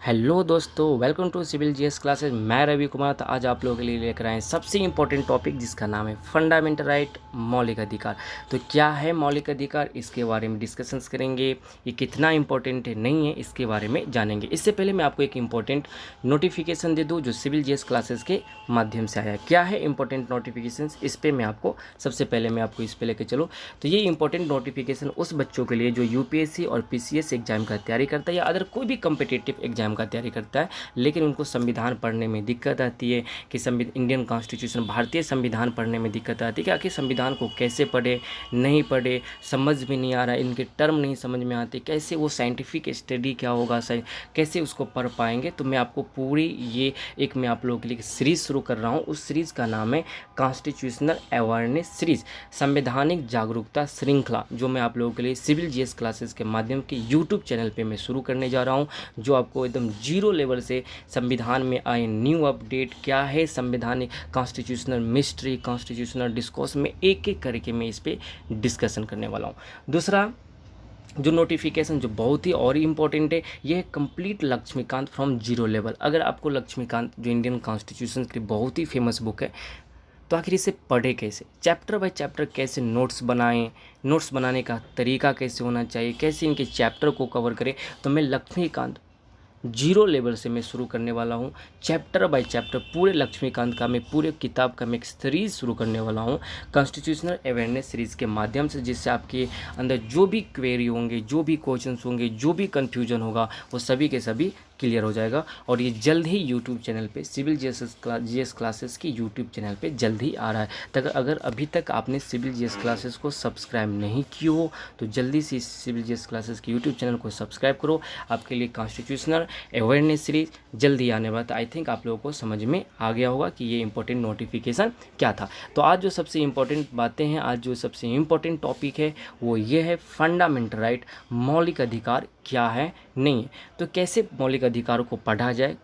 Hello दोस्तों, welcome to civil GS classes. मैं रवि कुमार। तो आज आप लोगों के लिए लेकर आए सबसे इम्पोर्टेंट टॉपिक जिसका नाम है फंडामेंटल राइट, मौलिक अधिकार। तो क्या है मौलिक अधिकार, इसके बारे में डिस्कशंस करेंगे। ये कितना इम्पोर्टेंट है नहीं है, इसके बारे में जानेंगे। इससे पहले मैं आपको एक इम्पोर्टेंट नोटिफिकेशन दे दूँ जो सिविल जीएस क्लासेस के माध्यम से आया है। क्या है इंपॉर्टेंट नोटिफिकेशन, इस पर मैं आपको सबसे पहले मैं आपको इस पर लेकर चलूँ। तो ये इंपॉर्टेंट नोटिफिकेशन उस बच्चों के लिए जो यूपीएससी और पीसीएस एग्जाम का तैयारी करता है या अदर कोई भी कम्पिटिटिव एग्जाम का तैयारी करता है, लेकिन उनको संविधान पढ़ने में दिक्कत आती है कि इंडियन कॉन्स्टिट्यूशन, भारतीय संविधान पढ़ने में दिक्कत आती है कि आखिर संविधान को कैसे पढ़े, नहीं पढ़े, समझ में नहीं आ रहा है, इनके टर्म नहीं समझ में आते, कैसे वो साइंटिफिक स्टडी क्या होगा, कैसे उसको पढ़ पाएंगे। तो मैं आपको पूरी ये एक मैं आप लोगों के लिए सीरीज़ शुरू कर रहा हूँ। उस सीरीज़ का नाम है कॉन्स्टिट्यूशनल अवेयरनेस सीरीज़, संवैधानिक जागरूकता श्रृंखला, जो मैं आप लोगों के लिए सिविल जीएस क्लासेस के माध्यम के यूट्यूब चैनल पे मैं शुरू करने जा रहा हूँ, जो आपको एकदम जीरो लेवल से संविधान में आए न्यू अपडेट, क्या है संवैधानिक कॉन्स्टिट्यूशनल मिस्ट्री, कॉन्स्टिट्यूशनल डिस्कोर्स में एक एक करके मैं इस पर डिस्कशन करने वाला हूँ। दूसरा जो नोटिफिकेशन जो बहुत ही और इम्पोर्टेंट है, ये है complete Laxmikanth from zero level. अगर आपको लक्ष्मीकांत जो इंडियन कॉन्स्टिट्यूशन की बहुत ही फेमस बुक है, तो आखिर इसे पढ़े कैसे, चैप्टर बाय चैप्टर कैसे नोट्स बनाएं, नोट्स बनाने का तरीका कैसे होना चाहिए, कैसे इनके चैप्टर को कवर करें, तो मैं लक्ष्मीकांत जीरो लेवल से मैं शुरू करने वाला हूँ। चैप्टर बाय चैप्टर पूरे लक्ष्मीकांत का मैं पूरे किताब का मैं एक सीरीज़ शुरू करने वाला हूँ, कॉन्स्टिट्यूशनल अवेयरनेस सीरीज़ के माध्यम से, जिससे आपके अंदर जो भी क्वेरी होंगे, जो भी क्वेश्चंस होंगे, जो भी कन्फ्यूजन होगा, वो सभी के सभी क्लियर हो जाएगा। और ये जल्द ही यूट्यूब चैनल पे सिविल जीएस क्लासेस की यूट्यूब चैनल पे जल्द ही आ रहा है। तक अगर अभी तक आपने सिविल जीएस क्लासेस को सब्सक्राइब नहीं किया हो, तो जल्दी से सिविल जीएस क्लासेस की यूट्यूब चैनल को सब्सक्राइब करो। आपके लिए कॉन्स्टिट्यूशनल अवेयरनेस सीरीज जल्द ही आने वाला था। आई थिंक आप लोगों को समझ में आ गया होगा कि ये इंपॉर्टेंट नोटिफिकेशन क्या था। तो आज जो सबसे इंपॉर्टेंट बातें हैं, आज जो सबसे इंपॉर्टेंट टॉपिक है वो ये है फंडामेंटल राइट, मौलिक अधिकार क्या है नहीं है। तो कैसे मौलिक अधिकारों को पढ़ा जाए,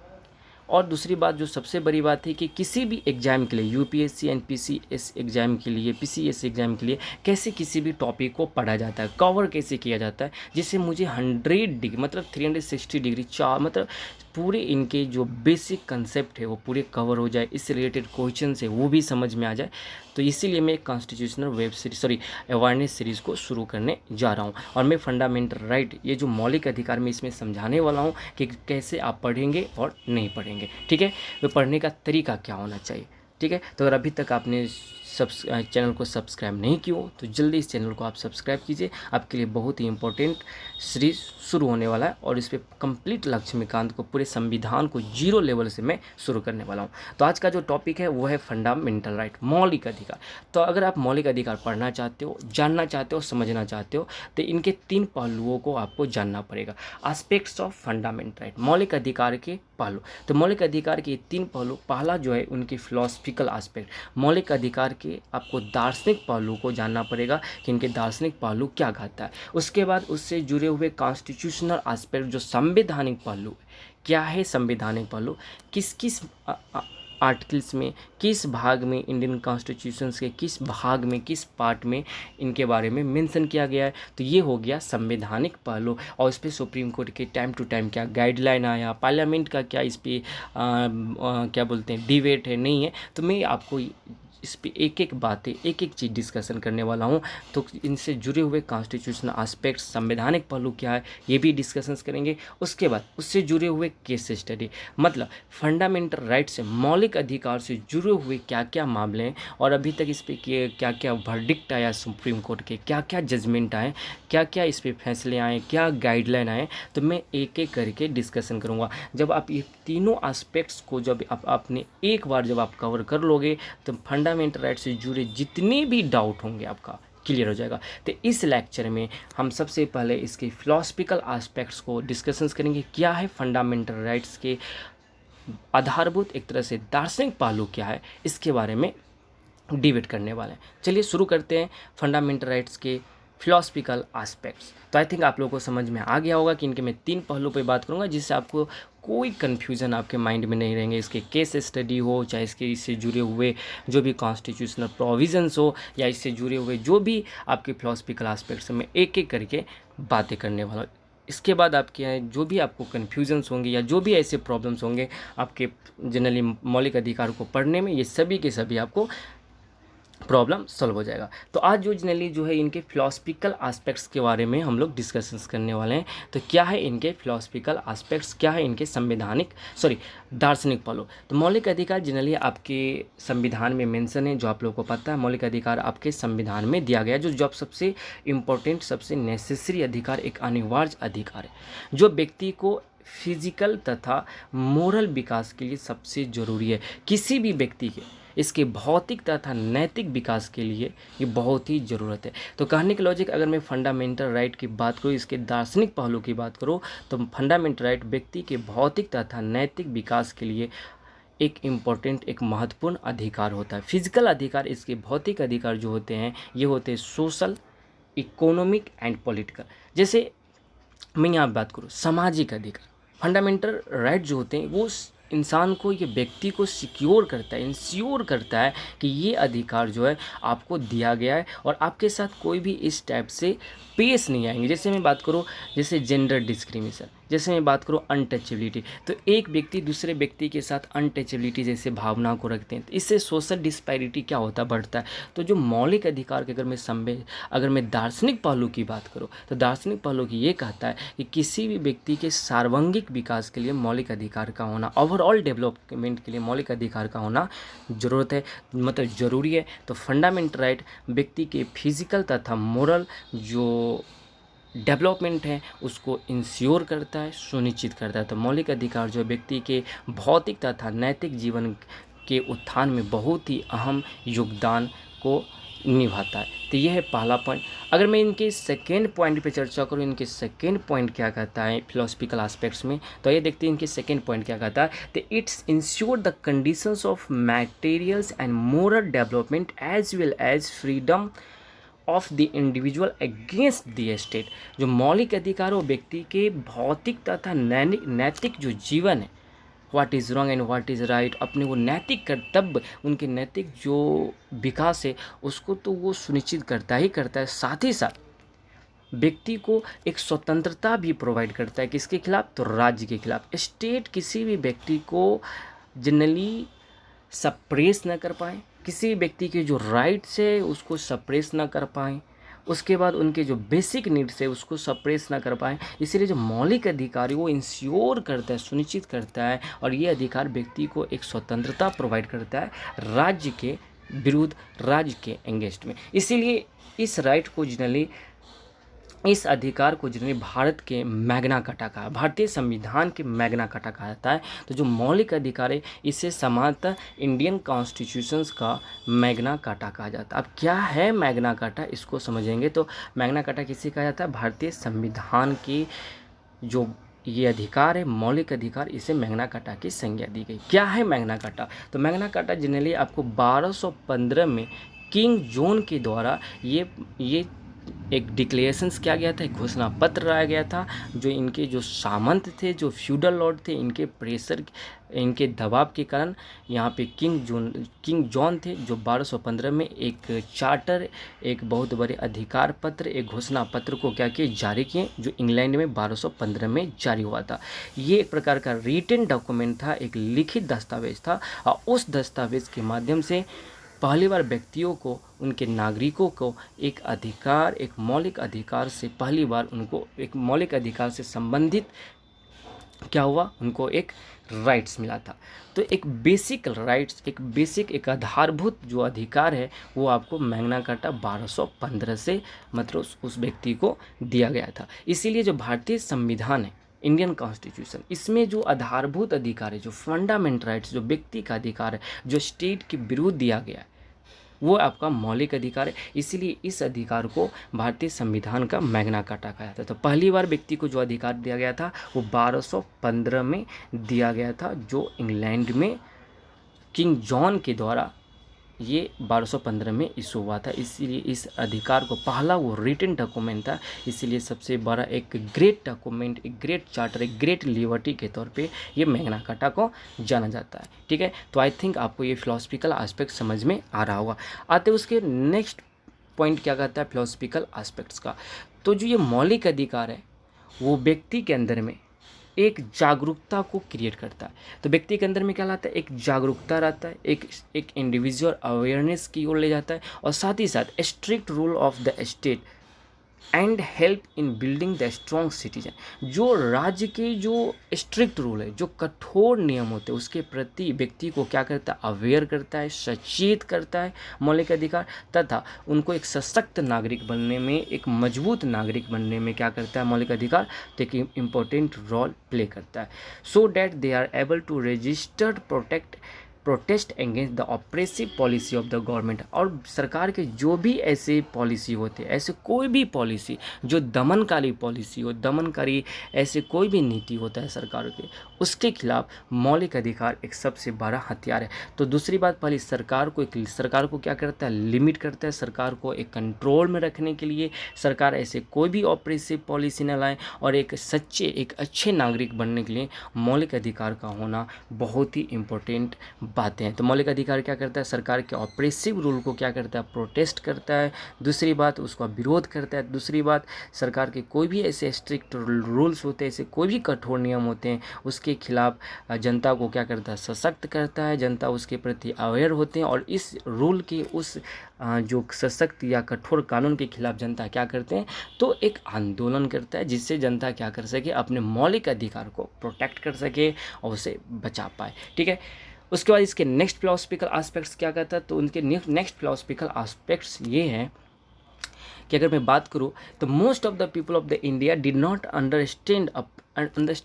और दूसरी बात जो सबसे बड़ी बात है कि किसी भी एग्ज़ाम के लिए, यूपीएससी एंड पीसीएस एग्ज़ाम के लिए, पीसीएस एग्ज़ाम के लिए कैसे किसी भी टॉपिक को पढ़ा जाता है, कवर कैसे किया जाता है, जिससे मुझे 100 डिग्री मतलब 360 डिग्री मतलब पूरे इनके जो बेसिक कंसेप्ट है वो पूरे कवर हो जाए, इससे रिलेटेड क्वेश्चन है वो भी समझ में आ जाए। तो इसीलिए मैं एक constitutional web series awareness series को शुरू करने जा रहा हूँ। और मैं फंडामेंटल राइट, ये जो मौलिक अधिकार में इसमें समझाने वाला हूँ कि कैसे आप पढ़ेंगे और नहीं पढ़ेंगे। ठीक है, तो पढ़ने का तरीका क्या होना चाहिए। ठीक है, तो अगर अभी तक आपने चैनल को सब्सक्राइब नहीं किया हो, तो जल्दी इस चैनल को आप सब्सक्राइब कीजिए। आपके लिए बहुत ही इंपॉर्टेंट सीरीज शुरू होने वाला है, और इस पर कंप्लीट लक्ष्मीकांत को, पूरे संविधान को जीरो लेवल से मैं शुरू करने वाला हूँ। तो आज का जो टॉपिक है वो है फंडामेंटल राइट, मौलिक अधिकार। तो अगर आप मौलिक अधिकार पढ़ना चाहते हो, जानना चाहते हो, समझना चाहते हो, तो इनके 3 पहलुओं को आपको जानना पड़ेगा। एस्पेक्ट्स ऑफ फंडामेंटल राइट, मौलिक अधिकार के पहलू। तो मौलिक अधिकार के 3 पहलू, पहला जो है उनकी फिलोसफिकल एस्पेक्ट, मौलिक अधिकार के आपको दार्शनिक पहलू को जानना पड़ेगा कि इनके दार्शनिक पहलू क्या कहता है। उसके बाद उससे जुड़े हुए कॉन्स्टिट्यूशनल एस्पेक्ट, जो संवैधानिक पहलू है, क्या है संवैधानिक पहलू, किस किस आर्टिकल्स में, किस भाग में, इंडियन कॉन्स्टिट्यूशंस के किस भाग में, किस पार्ट में इनके बारे में मेंशन किया गया है। तो ये हो गया संवैधानिक पहलू। और इस पर सुप्रीम कोर्ट के टाइम टू टाइम क्या गाइडलाइन आया, पार्लियामेंट का क्या इस पर क्या बोलते हैं डिबेट है नहीं है। तो मैं आपको इस पर एक एक बातें, एक एक चीज़ डिस्कशन करने वाला हूँ। तो इनसे जुड़े हुए कॉन्स्टिट्यूशनल एस्पेक्ट्स, संवैधानिक पहलू क्या है, ये भी डिस्कशंस करेंगे। उसके बाद उससे जुड़े हुए केस स्टडी, मतलब फंडामेंटल राइट से, मौलिक अधिकार से जुड़े हुए क्या क्या मामले हैं, और अभी तक इस पर क्या क्या वर्डिक्ट आया सुप्रीम कोर्ट के, क्या क्या जजमेंट आए, क्या क्या इस पर फैसले आए, क्या गाइडलाइन आए। तो मैं एक एक करके डिस्कशन करूँगा। जब आप ये तीनों एस्पेक्ट्स को जब आपने एक बार जब आप कवर कर लोगे, तो फंडामेंटल राइट से जुड़े जितने भी डाउट होंगे आपका क्लियर हो जाएगा। तो इस लेक्चर में हम सबसे पहले इसके फिलोसफिकल एस्पेक्ट्स को डिस्कशंस करेंगे। क्या है फंडामेंटल राइट्स के आधारभूत, एक तरह से दार्शनिक पहलू क्या है, इसके बारे में डिबेट करने वाले हैं। चलिए शुरू करते हैं फंडामेंटल राइट्स के फिलोसफिकल एस्पेक्ट्स। तो आई थिंक आप लोगों को समझ में आ गया होगा कि इनके मैं 3 पहलू पे बात करूंगा, जिससे आपको कोई कन्फ्यूज़न आपके माइंड में नहीं रहेंगे। इसके केस स्टडी हो, चाहे इससे जुड़े हुए जो भी कॉन्स्टिट्यूशनल प्रोविजंस हो, या इससे जुड़े हुए जो भी आपके फिलोसफिकल एस्पेक्ट्स में एक एक करके बातें करने वाला इसके बाद आपके यहाँ जो भी आपको कन्फ्यूजन्स होंगे या जो भी ऐसे प्रॉब्लम्स होंगे आपके जनरली मौलिक अधिकार को पढ़ने में, ये सभी के सभी आपको प्रॉब्लम सॉल्व हो जाएगा। तो आज जो जनरली जो है इनके फिलोसफिकल एस्पेक्ट्स के बारे में हम लोग डिस्कशंस करने वाले हैं। तो क्या है इनके फिलोसफिकल एस्पेक्ट्स, क्या है इनके दार्शनिक पहलू। तो मौलिक अधिकार जनरली आपके संविधान में मेंशन है, जो आप लोगों को पता है मौलिक अधिकार आपके संविधान में दिया गया है, जो सबसे इम्पोर्टेंट, सबसे नेसेसरी अधिकार, एक अनिवार्य अधिकार है जो व्यक्ति को फिजिकल तथा मोरल विकास के लिए सबसे ज़रूरी है। किसी भी व्यक्ति के इसके भौतिक तथा नैतिक विकास के लिए ये बहुत ही ज़रूरत है। तो कहने की लॉजिक, अगर मैं फंडामेंटल राइट की बात करूँ, इसके दार्शनिक पहलू की बात करूँ, तो फंडामेंटल राइट व्यक्ति के भौतिक तथा नैतिक विकास के लिए एक इम्पॉर्टेंट, एक महत्वपूर्ण अधिकार होता है। फिजिकल अधिकार, इसके भौतिक अधिकार जो होते हैं ये होते हैं सोशल, इकोनॉमिक एंड पॉलिटिकल। जैसे मैं यहाँ बात करूँ सामाजिक अधिकार, फंडामेंटल राइट जो होते हैं वो इंसान को, ये व्यक्ति को सिक्योर करता है, इंश्योर करता है कि ये अधिकार जो है आपको दिया गया है और आपके साथ कोई भी इस टाइप से पेश नहीं आएंगे। जैसे मैं बात करूँ, जैसे जेंडर डिस्क्रिमिनेशन, जैसे मैं बात करूँ अनटचेबिलिटी, तो एक व्यक्ति दूसरे व्यक्ति के साथ अनटचेबिलिटी जैसे भावना को रखते हैं, तो इससे सोशल डिस्पैरिटी क्या होता है, बढ़ता है। तो जो मौलिक अधिकार के अगर मैं दार्शनिक पहलू की बात करूँ, तो दार्शनिक पहलू की ये कहता है कि किसी भी व्यक्ति के सार्वंगिक विकास के लिए मौलिक अधिकार का होना, ओवरऑल डेवलपमेंट के लिए मौलिक अधिकार का होना ज़रूरत है, मतलब ज़रूरी है। तो फंडामेंटल राइट व्यक्ति के फिजिकल तथा मोरल जो डेवलपमेंट है उसको इंश्योर करता है, सुनिश्चित करता है। तो मौलिक अधिकार जो व्यक्ति के भौतिक तथा नैतिक जीवन के उत्थान में बहुत ही अहम योगदान को निभाता है। तो यह है पहला पॉइंट। अगर मैं इनके सेकेंड पॉइंट पे चर्चा करूँ, इनके सेकेंड पॉइंट क्या कहता है फिलोसफिकल एस्पेक्ट्स में, तो ये देखते हैं इनके सेकेंड पॉइंट क्या कहता है। तो it's ensure the conditions of materials and moral development as well as freedom of the individual against the state. जो मौलिक अधिकार वो व्यक्ति के भौतिक तथा नैतिक जो जीवन है, what is wrong and what is right, अपने वो नैतिक कर्तव्य, उनके नैतिक जो विकास है उसको तो वो सुनिश्चित करता ही करता है, साथ ही साथ व्यक्ति को एक स्वतंत्रता भी प्रोवाइड करता है। किसके खिलाफ, तो राज्य के खिलाफ। स्टेट किसी भी व्यक्ति को जनरली सप्रेस न कर पाए, किसी व्यक्ति के जो राइट्स है उसको सप्रेस ना कर पाएँ, उसके बाद उनके जो बेसिक नीड्स है उसको सप्रेस ना कर पाएँ। इसीलिए जो मौलिक अधिकार है वो इंश्योर करता है, सुनिश्चित करता है, और ये अधिकार व्यक्ति को एक स्वतंत्रता प्रोवाइड करता है राज्य के विरुद्ध, राज्य के एंगेस्ट में। इसीलिए इस अधिकार को जनरली भारत के मैग्ना कार्टा कहा, भारतीय संविधान के मैग्ना कार्टा कहा जाता है। तो जो मौलिक अधिकार है इसे समानतः इंडियन कॉन्स्टिट्यूशंस का मैग्ना कार्टा कहा जाता है। अब क्या है मैग्ना कार्टा, इसको समझेंगे। तो मैग्ना कार्टा किसे कहा जाता है, भारतीय संविधान की जो ये अधिकार है, मौलिक अधिकार, इसे मैग्ना कार्टा की संज्ञा दी गई। क्या है मैग्ना कार्टा, तो मैग्ना कार्टा जनरली आपको 1215 में किंग जॉन के द्वारा ये एक डिक्लेरेशंस किया गया था, एक घोषणा पत्र लाया गया था। जो इनके जो सामंत थे, जो फ्यूडल लॉर्ड थे, इनके प्रेशर, इनके दबाव के कारण यहाँ पे किंग जॉन थे, जो 1215 में एक चार्टर, एक बहुत बड़े अधिकार पत्र, एक घोषणा पत्र को क्या किए, जारी किए, जो इंग्लैंड में 1215 में जारी हुआ था। ये एक प्रकार का रिटन डॉक्यूमेंट था, एक लिखित दस्तावेज था, और उस दस्तावेज के माध्यम से पहली बार व्यक्तियों को, उनके नागरिकों को एक अधिकार, एक मौलिक अधिकार से पहली बार उनको एक मौलिक अधिकार से संबंधित क्या हुआ, उनको एक राइट्स मिला था। तो एक बेसिक राइट्स, एक आधारभूत जो अधिकार है वो आपको मैग्ना कार्टा 1215 से मतलब उस व्यक्ति को दिया गया था। इसीलिए जो भारतीय संविधान है, इंडियन कॉन्स्टिट्यूशन, इसमें जो आधारभूत अधिकार है, जो फंडामेंटल राइट्स, जो व्यक्ति का अधिकार है, जो स्टेट के विरुद्ध दिया गया है, वो आपका मौलिक अधिकार है। इसीलिए इस अधिकार को भारतीय संविधान का मैग्ना कार्टा कहा जाता है। तो पहली बार व्यक्ति को जो अधिकार दिया गया था वो 1215 में दिया गया था, जो इंग्लैंड में किंग जॉन के द्वारा ये 1215 में इशू हुआ था। इसीलिए इस अधिकार को पहला वो रिटन डॉक्यूमेंट था, इसीलिए सबसे बड़ा एक ग्रेट डॉक्यूमेंट, एक ग्रेट चार्टर, एक ग्रेट लिबर्टी के तौर पे ये मैग्ना कार्टा को जाना जाता है। ठीक है, तो आई थिंक आपको ये फिलोसफिकल एस्पेक्ट समझ में आ रहा होगा। आते उसके नेक्स्ट पॉइंट क्या कहता है फिलोसफिकल एस्पेक्ट्स का। तो जो ये मौलिक अधिकार है वो व्यक्ति के अंदर में एक जागरूकता को क्रिएट करता है। तो व्यक्ति के अंदर में क्या लाता है, एक जागरूकता रहता है, एक इंडिविजुअल अवेयरनेस की ओर ले जाता है, और साथ ही साथ strict rule of the state and help in building the strong citizen. जो राज्य के जो स्ट्रिक्ट रूल है, जो कठोर नियम होते हैं, उसके प्रति व्यक्ति को क्या करता है, अवेयर करता है, सचेत करता है मौलिक अधिकार, तथा उनको एक सशक्त नागरिक बनने में, एक मजबूत नागरिक बनने में क्या करता है मौलिक अधिकार, तो एक इम्पोर्टेंट रोल प्ले करता है। So that they are able to registered protest against the oppressive policy of the government. और सरकार के जो भी ऐसे पॉलिसी होते हैं, ऐसे कोई भी पॉलिसी जो दमनकारी पॉलिसी हो, दमनकारी ऐसे कोई भी नीति होता है सरकार के, उसके खिलाफ मौलिक अधिकार एक सबसे बड़ा हथियार है। तो दूसरी बात, पहले सरकार को क्या करता है, लिमिट करता है। सरकार को एक कंट्रोल में रखने के लिए सरकार ऐसे कोई भी ऑप्रेसिव पॉलिसी न लाए, और एक सच्चे, एक अच्छे नागरिक बनने के लिए मौलिक अधिकार का होना बहुत ही इम्पोर्टेंट बातें हैं। तो मौलिक अधिकार क्या करता है, सरकार के ऑपरेसिव रूल को क्या करता है, प्रोटेस्ट करता है। दूसरी बात, उसका विरोध करता है। दूसरी बात, सरकार के कोई भी ऐसे स्ट्रिक्ट रूल्स होते हैं, ऐसे कोई भी कठोर नियम होते हैं, उसके खिलाफ जनता को क्या करता है, सशक्त करता है। जनता उसके प्रति अवेयर होते हैं, और इस रूल के, उस जो सशक्त या कठोर कानून के खिलाफ जनता क्या करते हैं, तो एक आंदोलन करता है, जिससे जनता क्या कर सके, अपने मौलिक अधिकार को प्रोटेक्ट कर सके और उसे बचा पाए। ठीक है। उसके बाद इसके नेक्स्ट फिलोसफिकल एस्पेक्ट्स क्या कहता है, तो उनके नेक्स्ट फिलोसफिकल एस्पेक्ट्स ये हैं कि अगर मैं बात करूँ तो most of the people of the India did not understand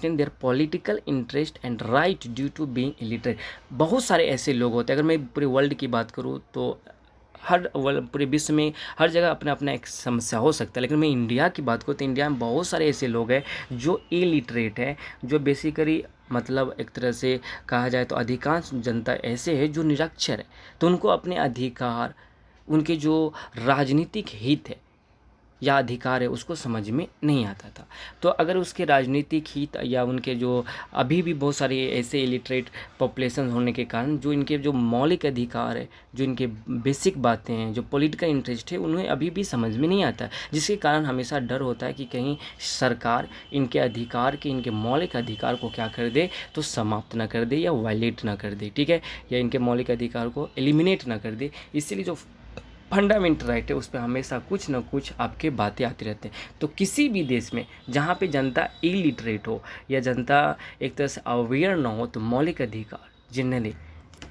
their political interest and right due to being illiterate. बहुत सारे ऐसे लोग होते हैं, अगर मैं पूरे वर्ल्ड की बात करूँ तो पूरे विश्व में हर जगह अपना अपना एक समस्या हो सकता है, लेकिन मैं इंडिया की बात करूँ तो इंडिया में बहुत सारे ऐसे लोग हैं जो इलिटरेट हैं, जो बेसिकली मतलब एक तरह से कहा जाए तो अधिकांश जनता ऐसे है जो निरक्षर है। तो उनको अपने अधिकार, उनके जो राजनीतिक हित है या अधिकार है, उसको समझ में नहीं आता था। तो अगर उसके राजनीतिक हित या उनके जो अभी भी बहुत सारे ऐसे इलिटरेट पॉपुलेशन होने के कारण जो इनके जो मौलिक अधिकार है, जो इनके बेसिक बातें हैं, जो पॉलिटिकल इंटरेस्ट है, उन्हें अभी भी समझ में नहीं आता है, जिसके कारण हमेशा डर होता है कि कहीं सरकार इनके अधिकार के, इनके मौलिक अधिकार को क्या कर दे, तो समाप्त ना कर दे या वायलेट ना कर दे। ठीक है, या इनके मौलिक अधिकार को एलिमिनेट ना कर दे। इसीलिए जो फंडामेंटल राइट है उस पर हमेशा कुछ ना कुछ आपके बातें आती रहते हैं। तो किसी भी देश में जहाँ पे जनता इलिटरेट हो या जनता एक तरह से अवेयर ना हो, तो मौलिक अधिकार जनरली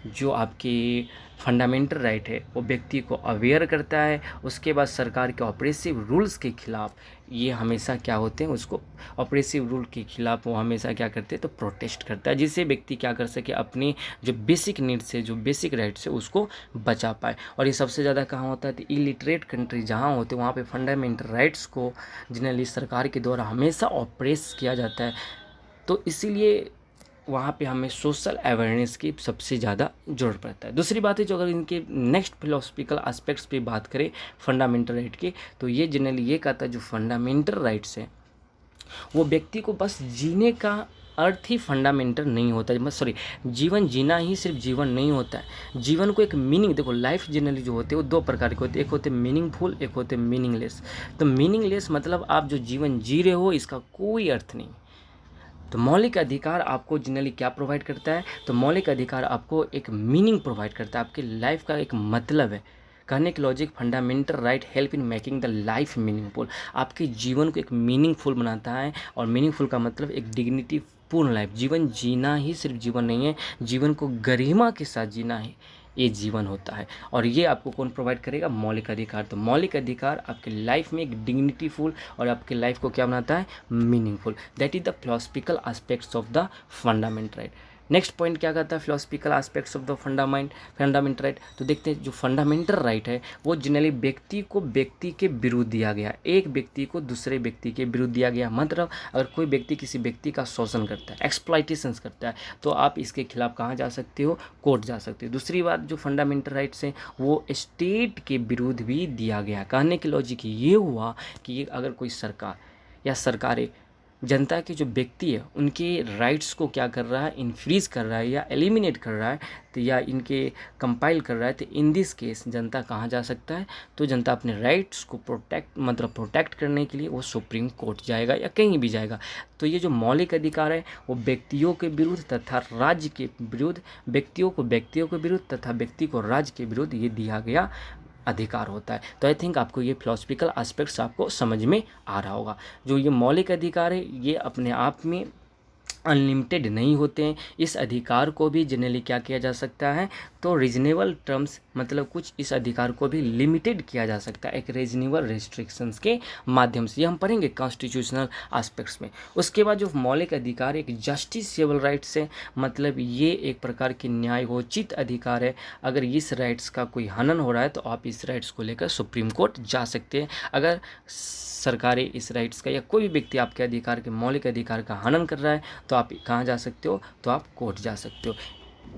जो आपकी फंडामेंटल राइट है वो व्यक्ति को अवेयर करता है। उसके बाद सरकार के ऑपरेसिव रूल्स के खिलाफ ये हमेशा क्या होते हैं, उसको ऑपरेसिव रूल के खिलाफ वो हमेशा क्या करते हैं, तो प्रोटेस्ट करता है, जिससे व्यक्ति क्या कर सके, अपनी जो बेसिक नीड्स है, जो बेसिक राइट्स है, उसको बचा पाए। और ये सबसे ज़्यादा कहाँ होता है, तो इलिटरेट कंट्री जहाँ होते हैं वहाँ पे फंडामेंटल राइट्स को जनरली सरकार के द्वारा हमेशा ऑपरेस किया जाता है। तो इसीलिए वहाँ पे हमें सोशल अवेयरनेस की सबसे ज़्यादा ज़रूरत पड़ता है। दूसरी बात है, जो अगर इनके नेक्स्ट फिलोसफिकल एस्पेक्ट्स पे बात करें फंडामेंटल राइट के, तो ये जनरली ये कहता है जो फंडामेंटल राइट्स है वो व्यक्ति को बस जीने का अर्थ ही फंडामेंटल नहीं होता है, जीवन जीना ही सिर्फ जीवन नहीं होता है। जीवन को एक मीनिंग, देखो लाइफ जनरली जो होते हैं वो दो प्रकार के होते हैं, एक होते हैं मीनिंगफुल, एक होते हैं मीनिंगलेस। तो मीनिंगलेस मतलब आप जो जीवन जी रहे हो इसका कोई अर्थ नहीं। तो मौलिक अधिकार आपको जनरली क्या प्रोवाइड करता है, तो मौलिक अधिकार आपको एक मीनिंग प्रोवाइड करता है, आपके लाइफ का एक मतलब है। कहने की logic, fundamental right help in making the life meaningful, आपके जीवन को एक मीनिंगफुल बनाता है। और मीनिंगफुल का मतलब एक डिग्निटी पूर्ण लाइफ। जीवन जीना ही सिर्फ जीवन नहीं है, जीवन को गरिमा के साथ जीना है, ये जीवन होता है। और ये आपको कौन प्रोवाइड करेगा, मौलिक अधिकार। तो मौलिक अधिकार आपके लाइफ में एक डिग्निटीफुल और आपके लाइफ को क्या बनाता है, meaningful. That is the philosophical aspects of the fundamental right. Next point क्या कहता है, philosophical aspects of the fundamental right. तो देखते हैं जो फंडामेंटल राइट है वो जनरली व्यक्ति को व्यक्ति के विरुद्ध दिया गया, एक व्यक्ति को दूसरे व्यक्ति के विरुद्ध दिया गया। मतलब अगर कोई व्यक्ति किसी व्यक्ति का शोषण करता है, एक्सप्लॉइटेशन करता है, तो आप इसके खिलाफ कहाँ जा सकते हो, कोर्ट जा सकते हो। दूसरी बात, जो फंडामेंटल राइट्स हैं वो स्टेट के विरुद्ध भी दिया गया। कहने की लॉजिक ये हुआ कि अगर कोई सरकार या सरकारें जनता के जो व्यक्ति है उनके राइट्स को क्या कर रहा है, इनफ्रीज कर रहा है या एलिमिनेट कर रहा है, तो या इनके कंपाइल कर रहा है, तो इन दिस केस जनता कहाँ जा सकता है, तो जनता अपने राइट्स को प्रोटेक्ट करने के लिए वो सुप्रीम कोर्ट जाएगा या कहीं भी जाएगा। तो ये जो मौलिक अधिकार है वो व्यक्तियों के विरुद्ध तथा राज्य के विरुद्ध, व्यक्तियों को विरुद्ध तथा व्यक्ति को राज्य के विरुद्ध ये दिया गया अधिकार होता है। तो आई थिंक आपको ये फिलोसफिकल एस्पेक्ट्स आपको समझ में आ रहा होगा। जो ये मौलिक अधिकार है ये अपने आप में अनलिमिटेड नहीं होते हैं। इस अधिकार को भी जनरली क्या किया जा सकता है, तो रीजनेबल टर्म्स मतलब कुछ इस अधिकार को भी लिमिटेड किया जा सकता है एक रीजनेबल रेस्ट्रिक्शंस के माध्यम से। ये हम पढ़ेंगे कॉन्स्टिट्यूशनल एस्पेक्ट्स में। उसके बाद जो मौलिक अधिकार एक जस्टिसेबल राइट्स है, मतलब ये एक प्रकार की न्यायोचित अधिकार है। अगर इस राइट्स का कोई हनन हो रहा है तो आप इस राइट्स को लेकर सुप्रीम कोर्ट जा सकते हैं। अगर सरकारें इस राइट्स का या कोई भी व्यक्ति आपके अधिकार के मौलिक अधिकार का हनन कर रहा है तो आप कहाँ जा सकते हो, तो आप कोर्ट जा सकते हो।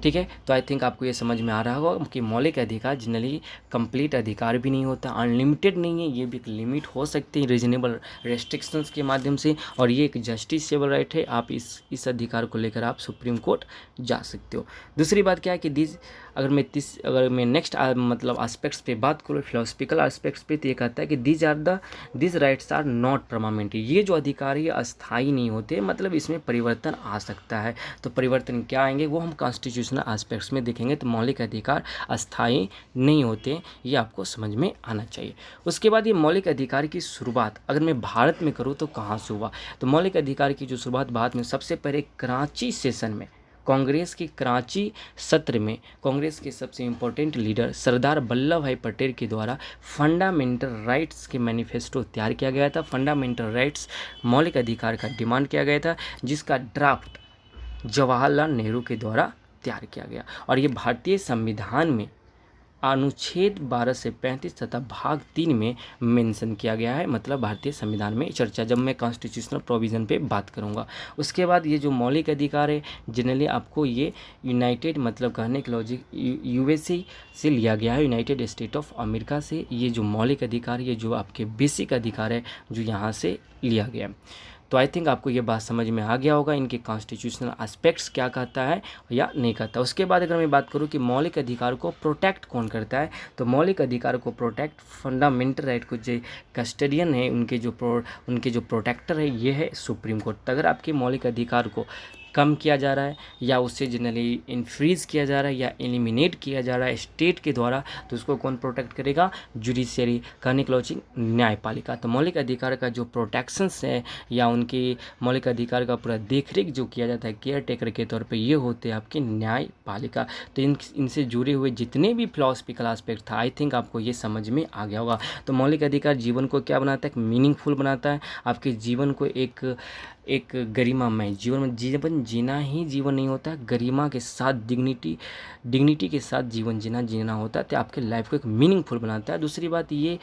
ठीक है, तो आई थिंक आपको ये समझ में आ रहा होगा कि मौलिक अधिकार जनरली कंप्लीट अधिकार भी नहीं होता, अनलिमिटेड नहीं है, ये भी एक लिमिट हो सकती है रीजनेबल रेस्ट्रिक्शंस के माध्यम से, और ये एक जस्टिसेबल राइट है। आप इस अधिकार को लेकर आप सुप्रीम कोर्ट जा सकते हो। दूसरी बात क्या है कि अगर मैं नेक्स्ट मतलब एस्पेक्ट्स पे बात करूँ, फिलोसफिकल एस्पेक्ट्स पे, तो ये कहता है कि this rights are not permanent. ये जो अधिकार है अस्थायी नहीं होते, मतलब इसमें परिवर्तन आ सकता है। तो परिवर्तन क्या आएंगे वो हम कॉन्स्टिट्यूशनल एस्पेक्ट्स में देखेंगे। तो मौलिक अधिकार अस्थायी नहीं होते, ये आपको समझ में आना चाहिए। उसके बाद ये मौलिक अधिकार की शुरुआत अगर मैं भारत में करूँ तो कहाँ से हुआ, तो मौलिक अधिकार की जो शुरुआत भारत में सबसे पहले कराची सेशन में, कांग्रेस के कराची सत्र में कांग्रेस के सबसे इम्पोर्टेंट लीडर सरदार वल्लभ भाई पटेल के द्वारा फंडामेंटल राइट्स के मैनिफेस्टो तैयार किया गया था। फंडामेंटल राइट्स मौलिक अधिकार का डिमांड किया गया था, जिसका ड्राफ्ट जवाहरलाल नेहरू के द्वारा तैयार किया गया। और ये भारतीय संविधान में अनुच्छेद 12 से 35 तथा भाग 3 में मेंशन किया गया है, मतलब भारतीय संविधान में चर्चा जब मैं कॉन्स्टिट्यूशनल प्रोविज़न पे बात करूँगा। उसके बाद ये जो मौलिक अधिकार है जनरली आपको ये यूनाइटेड मतलब कहने के लॉजिक यूएसए से लिया गया है, यूनाइटेड स्टेट ऑफ अमेरिका से। ये जो मौलिक अधिकार, ये जो आपके बेसिक अधिकार है जो यहाँ से लिया गया। तो आई थिंक आपको ये बात समझ में आ गया होगा इनके कॉन्स्टिट्यूशनल एस्पेक्ट्स क्या कहता है या नहीं कहता। उसके बाद अगर मैं बात करूँ कि मौलिक अधिकार को प्रोटेक्ट कौन करता है, तो मौलिक अधिकार को प्रोटेक्ट फंडामेंटल राइट को जो कस्टडियन है, उनके जो प्रोटेक्टर है ये है सुप्रीम कोर्ट। अगर आपके मौलिक अधिकार को कम किया जा रहा है या उससे जनरली इनफ्रीज किया जा रहा है या एलिमिनेट किया जा रहा है स्टेट के द्वारा, तो उसको कौन प्रोटेक्ट करेगा, जुडिशियरी, कहने के लॉजिक न्यायपालिका। तो मौलिक अधिकार का जो प्रोटेक्शंस है या उनके मौलिक अधिकार का पूरा देखरेख जो किया जाता है केयर टेकर के तौर पे, ये होते हैं आपकी न्यायपालिका। तो इनसे जुड़े हुए जितने भी फिलॉसफिकल एस्पेक्ट था आई थिंक आपको ये समझ में आ गया होगा। तो मौलिक अधिकार जीवन को क्या बनाता है, मीनिंगफुल बनाता है, आपके जीवन को एक गरिमामय जीवन जीना ही जीवन नहीं होता, गरिमा के साथ डिग्निटी के साथ जीवन जीना होता है, तो आपके लाइफ को एक मीनिंगफुल बनाता है। दूसरी बात ये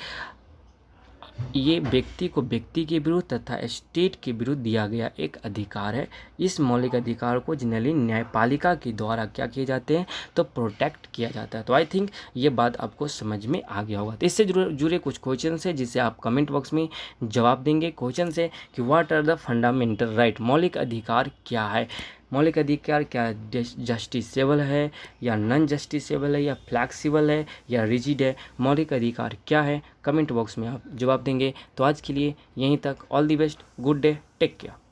व्यक्ति को व्यक्ति के विरुद्ध तथा स्टेट के विरुद्ध दिया गया एक अधिकार है। इस मौलिक अधिकार को जनरली न्यायपालिका के द्वारा क्या किए जाते हैं, तो प्रोटेक्ट किया जाता है। तो आई थिंक ये बात आपको समझ में आ गया होगा। तो इससे जुड़े कुछ क्वेश्चन है जिसे आप कमेंट बॉक्स में जवाब देंगे। क्वेश्चन है कि what are the fundamental right, मौलिक अधिकार क्या है, मौलिक अधिकार क्या जस्टिसेबल है या नॉन जस्टिसेबल है या फ्लैक्सिबल है या रिजिड है, मौलिक अधिकार क्या है, कमेंट बॉक्स में आप जवाब देंगे। तो आज के लिए यहीं तक, all the best, good day, take care.